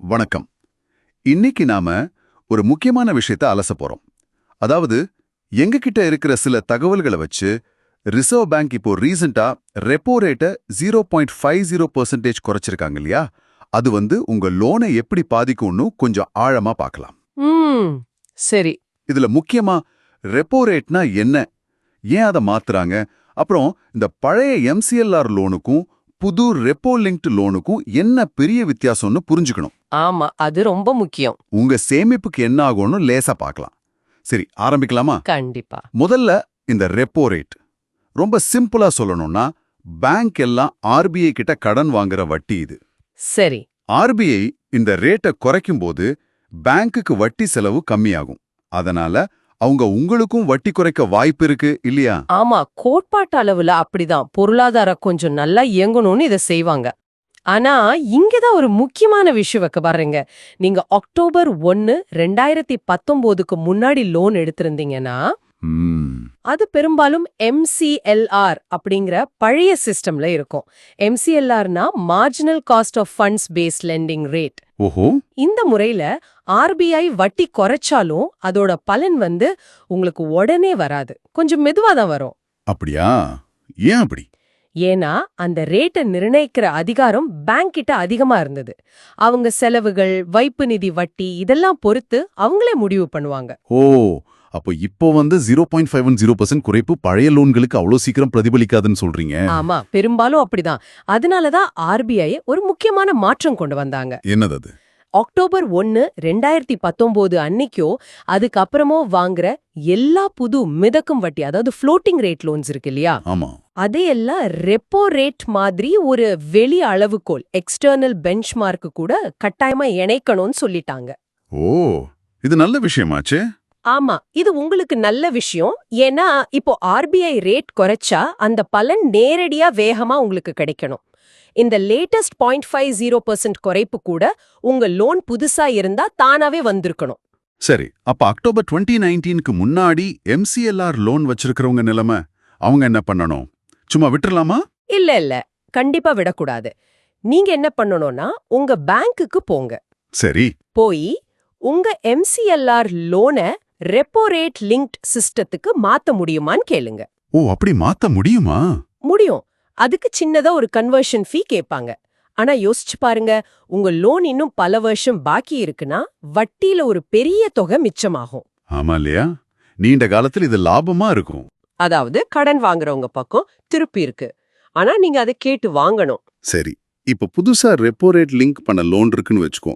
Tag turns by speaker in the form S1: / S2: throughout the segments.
S1: வணக்கம். இன்னைக்கு நாம ஒரு முக்கியமான விஷயத்தை அலச போறோம். அதாவது எங்ககிட்ட இருக்கிற சில தகவல்களை வச்சு ரிசர்வ் பேங்க் இப்போ ரீசெண்டா ரெப்போ ரேட்டை 0.50% குறைச்சிருக்காங்க இல்லையா? அது உங்க லோனை எப்படி பாதிக்கும்னு கொஞ்சம் ஆழமா பார்க்கலாம்.
S2: ம் சரி.
S1: இதுல முக்கியமா ரெப்போ ரேட்னா என்ன, ஏன் அதை மாத்துறாங்க, அப்புறம் இந்த பழைய MCLR லோனுக்கும் புது ரெப்போ லிங்க்டு லோனுக்கும் என்ன பெரிய வித்தியாசம்னு புரிஞ்சுக்கணும்.
S2: ஆமா, அது ரொம்ப முக்கியம்.
S1: உங்க சேமிப்புக்கு என்ன ஆகும்னு லேசா பார்க்கலாம். சரி, ஆரம்பிக்கலாமா?
S2: கண்டிப்பா.
S1: முதல்ல இந்த ரெப்போ ரேட். ரொம்ப சிம்பிளா சொல்லணும்னா பேங்க் எல்லாம் RBI கிட்ட கடன் வாங்குற வட்டி இது.
S2: சரி.
S1: RBI இந்த ரேட்டை குறைக்கும் போது பேங்க்குக்கு வட்டி செலவு கம்மியாகும். அதனால அவங்க உங்களுக்கும் வட்டி குறைக்க வாய்ப்பு இருக்கு இல்லையா?
S2: ஆமா, கோட்பாட்டு அளவுல அப்படிதான். பொருளாதாரம் கொஞ்சம் நல்லா இயங்கணும்னு இதை செய்வாங்க. ஆனா இங்கதான் ஒரு முக்கியமான விஷயம் வைக்க பாருங்க. நீங்க அக்டோபர் 1, 2019க்கு முன்னாடி லோன் எடுத்திருந்தீங்கன்னா அது பெரும்பாலும் MCLR அப்படிங்கிற பழைய சிஸ்டம்ல இருக்கும். MCLRனா marginal cost of funds based lending rate.
S1: ஓஹோ.
S2: இந்த முறையில RBI வட்டி குறைச்சாலும் அதோட பலன் உங்களுக்கு உடனே வராது, கொஞ்சம் மெதுவா தான் வரும்.
S1: அப்படியா? ஏன் அப்படி?
S2: ஏன்னா அந்த ரேட்டை நிர்ணயிக்கிற அதிகாரம் பேங்க் கிட்ட அதிகமா இருந்தது. அவங்க செலவுகள், வைப்பு நிதி வட்டி இதெல்லாம் பொறுத்து அவங்களே முடிவு பண்ணுவாங்க.
S1: ஓ, அப்போ இப்போ 0.50% குறைப்பு பழைய லோன்களுக்கு அவ்வளோ சீக்கிரம் பிரதிபலிக்காதுன்னு சொல்றீங்க?
S2: ஆமா, பெரும்பாலும் அப்படிதான். அதனாலதான் RBI ஒரு முக்கியமான மாற்றம் கொண்டு வந்தாங்க.
S1: என்னது அது?
S2: அக்டோபர் 1, 2019 அன்னைக்கோ அதுக்கப்புறமோ வாங்குற எல்லா புது மிதக்கும் வட்டி, அதாவது ஃப்ளோட்டிங் ரேட் லோன்ஸ் இருக்கு இல்லையா,
S1: ஆமா,
S2: அதையெல்லாம் ரெப்போ ரேட் மாதிரி ஒரு வெளி அளவுகோல், எக்ஸ்டர்னல் பெஞ்ச்மார்க்கு கூட கட்டாயமா இணைக்கணும்னு சொல்லிட்டாங்க.
S1: ஓ, இது நல்ல விஷயமாச்சே.
S2: ஆமா, இது உங்களுக்கு நல்ல விஷயம். ஏன்னா இப்போ RBI ரேட் குறைச்சா அந்த பலன் நேரடியா வேகமா உங்களுக்கு கிடைக்கணும். இந்த லேட்டஸ்ட் 0.50% குறைப்பு கூட உங்க லோன் புதுசா இருந்தா தானாவே வந்திருக்கணும்.
S1: சரி, அப்ப அக்டோபர் 2019க்கு முன்னாடி MCLR லோன் வச்சிருக்கிறவங்க நிலைமை, அவங்க என்ன பண்ணணும்? சும்மா விட்டுறலாமா?
S2: இல்ல, கண்டிப்பா விடக்கூடாது. நீங்க என்ன பண்ணணும்னா உங்க பேங்க்குக்கு போங்க.
S1: சரி.
S2: போய் உங்க MCLR லோனை ரெப்போ ரேட் லிங்க்ட் சிஸ்டத்துக்கு மாத்த முடியுமான்னு கேளுங்க.
S1: ஓ, அப்படி மாத்த முடியுமா?
S2: முடியும். அதுக்கு சின்னதா ஒரு கன்வர்ஷன் ஃபீ கேட்பாங்க. ஆனா யோசிச்சு பாருங்க, உங்க லோன் இன்னும் பல வருஷம் பாக்கி இருக்குன்னா வட்டியில ஒரு பெரிய தொகை மிச்சமாகும்.
S1: ஆமா இல்லையா? நீண்ட காலத்தில் இது லாபமா இருக்கும்.
S2: அதாவது கடன் வாங்குறவங்க பக்கம் திருப்பி இருக்கு. ஆனா நீங்க அதை கேட்டு வாங்கணும்.
S1: சரி, இப்ப புதுசா ரெப்போ ரேட் லிங்க் பண்ண லோன் இருக்குன்னு வச்சுக்கோ.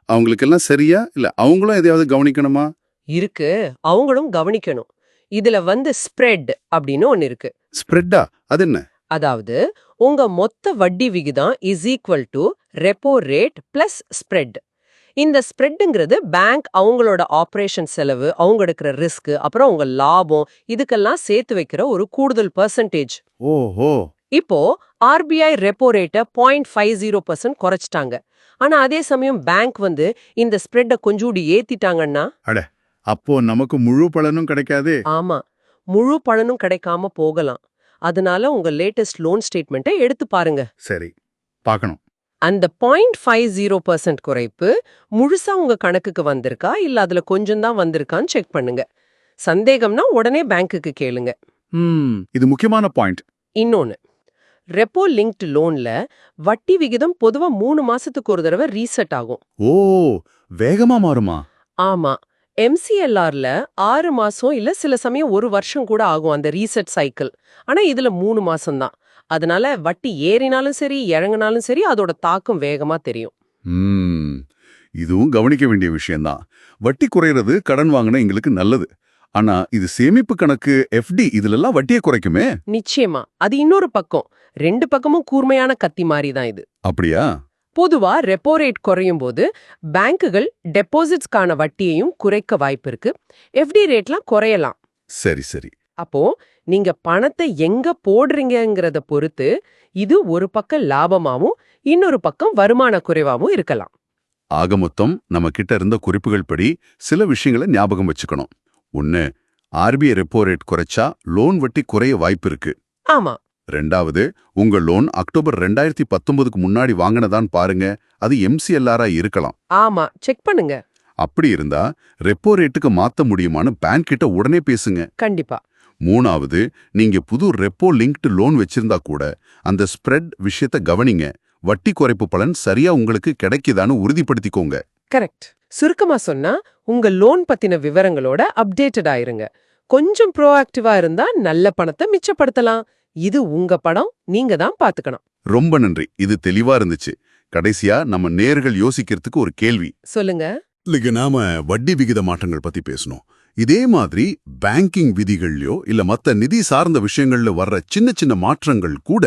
S1: அவங்களுக்கெல்லாம் சரியா, இல்ல அவங்களும் எதையாவது கவனிக்கணுமா?
S2: இருக்கு, அவங்களும் கவனிக்கணும். இதுல ஸ்ப்ரெட் அப்படின்னு ஒன்னு இருக்கு.
S1: ஸ்ப்ரெட்டா? அது என்ன?
S2: அதாவது உங்க மொத்த வட்டி விகிதம் is equal to repo rate plus spread. இந்த ஸ்ப்ரெட்ங்கிறது பேங்க் அவங்களோட ஆபரேஷன் செலவு, அவங்க எடுக்கிற ரிஸ்க், அப்புறம் உங்க லாபம் இதுக்கெல்லாம் சேர்த்து வைக்கிற ஒரு கூடுதல் பெர்சன்டேஜ்.
S1: ஓஹோ.
S2: இப்போ RBI ரெப்போ ரேட்டை 0.50% குறைச்சிட்டாங்க. ஆனா அதே சமயம் பேங்க் இந்த ஸ்ப்ரெட்டை கொஞ்சூடி ஏத்திட்டாங்கன்னா,
S1: அட, அப்போ நமக்கு முழு பலனும் கிடைக்காதே.
S2: ஆமா, முழு பலனும் கிடைக்காம போகலாம். அதனால உங்க லேட்டஸ்ட் லோன் ஸ்டேட்மெண்ட்டை எடுத்து பாருங்க.
S1: சரி, பார்க்கணும்.
S2: அந்த 0.50% குறைப்பு முழுசா உங்க கணக்குக்கு வந்திருக்கா, இல்ல அதுல கொஞ்சம் தான் வந்திருக்கான்னு செக் பண்ணுங்க. சந்தேகம்னா உடனே பேங்க்குக்கு கேளுங்க.
S1: இது முக்கியமான பாயிண்ட்.
S2: இன்னொன்னு, ரெப்போ லிங்க்டு லோன்ல வட்டி விகிதம் பொதுவா 3 மாசத்துக்கு ஒரு தடவை ரீசெட் ஆகும்.
S1: ஓ, வேகமா மாறுமா?
S2: ஆமா, MCLRல 6 மாசம் இல்ல சில சமயம் 1 வருஷம் கூட ஆகும் அந்த ரீசெட் சைக்கிள். ஆனா இதுல 3 மாசம் தான். அதனால வட்டி ஏறினாலும் சரி இறங்கினாலும் சரி அதோட தாக்கம் வேகமா தெரியும்.
S1: இதுவும் கவனிக்க வேண்டிய விஷயம்தான். வட்டி குறையிறது கடன் வாங்கின எங்களுக்கு நல்லது. ஆனா இது சேமிப்பு கணக்கு FD இதுலெல்லாம் வட்டியை குறைக்குமே.
S2: நிச்சயமா, அது இன்னொரு பக்கம். 2 பக்கமும் கூர்மையான கத்தி மாதிரி தான் இது.
S1: அப்படியா?
S2: பொதுவா ரெப்போ ரேட் குறையும் போது பேங்குகள் டெபாசிட்ஸ்க்கான வட்டியையும் குறைக்க வாய்ப்பு இருக்கு. FD ரேட்லாம் குறையலாம்.
S1: சரி சரி.
S2: அப்போ நீங்க பணத்தை எங்க போடுறீங்கங்கறத பொறுத்து இது ஒரு பக்கம் லாபமாவும் இன்னொரு பக்கம் வருமான குறைவாவும் இருக்கலாம்.
S1: ஆக மொத்தம் நம்ம கிட்ட இருந்த குறிப்புகள் படி சில விஷயங்களை ஞாபகம் வச்சுக்கணும். 1, RBI ரெப்போ ரேட் குறைச்சா லோன் வட்டி குறைய வாய்ப்பு இருக்கு.
S2: ஆமா,
S1: ரெண்டாவது, உங்க லோன் அக்டோபர் 2019க்கு முன்னாடி வாங்கினதான் பாருங்க. அது MCLR-ஆ இருக்கலாம்.
S2: ஆமா, செக் பண்ணுங்க.
S1: அப்படி இருந்தா ரெப்போ ரேட்டுக்கு மாத்த முடியுமான்னு பேங்க் கிட்ட உடனே பேசுங்க.
S2: கண்டிப்பா.
S1: மூணாவது, நீங்க புது ரெப்போ லிங்க்டு லோன் வச்சிருந்தா கூட அந்த ஸ்ப்ரெட் விஷயத்த கவனிங்க. வட்டி குறைப்பு பலன் சரியா உங்களுக்கு கிடைக்குதான்னு உறுதிப்படுத்திக்கோங்க.
S2: கரெக்ட். சுருக்கமா சொன்னா, உங்க லோன் பத்தின விவரங்களோட அப்டேட்டட் ஆயிருங்க. கொஞ்சம் ப்ரோஆக்டிவா இருந்தா நல்ல பணத்தை மிச்சப்படுத்தலாம். இது உங்க படம், நீங்க தான் பாத்துக்கணும்.
S1: ரொம்ப நன்றி. இது தெளிவா இருந்துச்சு. கடைசியா நம்ம நேயர்கள் யோசிக்கிறதுக்கு ஒரு கேள்வி.
S2: சொல்லுங்க.
S1: இல்லைங்க, நாம வட்டி விகித மாற்றங்கள் பத்தி பேசணும். இதே மாதிரி பேங்கிங் விதிகள்லயோ இல்ல மத்த நிதி சார்ந்த விஷயங்கள்ல வர்ற சின்ன சின்ன மாற்றங்கள் கூட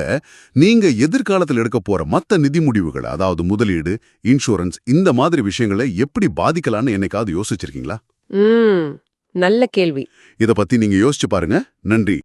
S1: நீங்க எதிர்காலத்தில் எடுக்க போற மத்த நிதி முடிவுகள், அதாவது முதலீடு, இன்சூரன்ஸ், இந்த மாதிரி விஷயங்களை எப்படி பாதிக்கலாம்னு என்னைக்காவது யோசிச்சிருக்கீங்களா?
S2: நல்ல கேள்வி.
S1: இத பத்தி நீங்க யோசிச்சு பாருங்க. நன்றி.